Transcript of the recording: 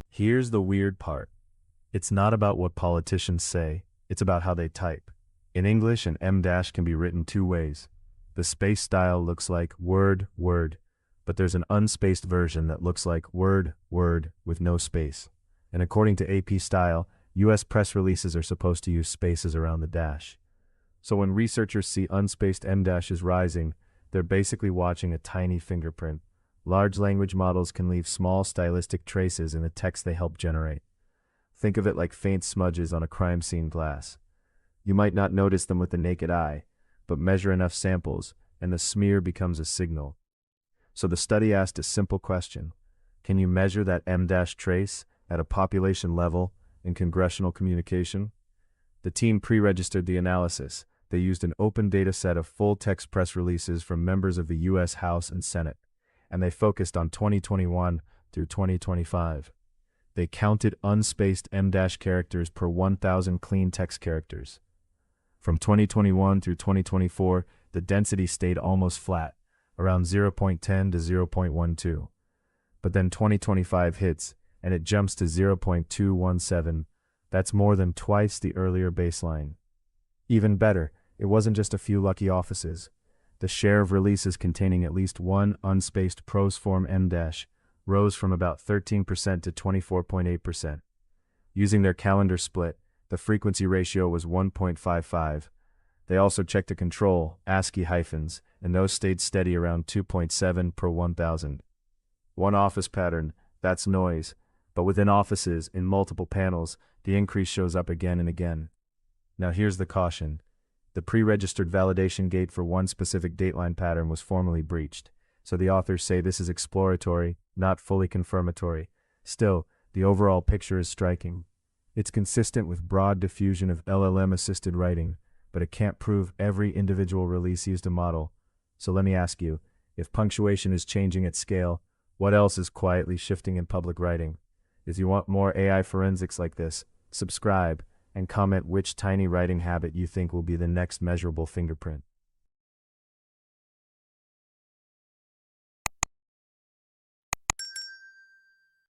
Here's the weird part. It's not about what politicians say, it's about how they type. In English, an M dash can be written two ways. The space style looks like word, word, but there's an unspaced version that looks like word, word with no space. And according to AP Style, US press releases are supposed to use spaces around the dash. So when researchers see unspaced M dashes rising, they're basically watching a tiny fingerprint. Large language models can leave small stylistic traces in the text they help generate. Think of it like faint smudges on a crime scene glass. You might not notice them with the naked eye, but measure enough samples, and the smear becomes a signal. So the study asked a simple question. Can you measure that M-dash trace at a population level in congressional communication? The team pre-registered the analysis. They used an open data set of full-text press releases from members of the U.S. House and Senate, and they focused on 2021 through 2025. They counted unspaced M- characters per 1,000 clean text characters. From 2021 through 2024, the density stayed almost flat, around 0.10 to 0.12. But then 2025 hits, and it jumps to 0.217. That's more than twice the earlier baseline. Even better, it wasn't just a few lucky offices. The share of releases containing at least one unspaced prose form M- rose from about 13% to 24.8%. Using their calendar split, the frequency ratio was 1.55. They also checked a control, ASCII hyphens, and those stayed steady around 2.7 per 1,000. One office pattern, that's noise, but within offices, in multiple panels, the increase shows up again and again. Now here's the caution. The pre-registered validation gate for one specific dateline pattern was formally breached, so the authors say this is exploratory, not fully confirmatory. Still, the overall picture is striking. It's consistent with broad diffusion of LLM-assisted writing, but it can't prove every individual release used a model. So let me ask you, if punctuation is changing at scale, what else is quietly shifting in public writing? If you want more AI forensics like this, subscribe and comment which tiny writing habit you think will be the next measurable fingerprint.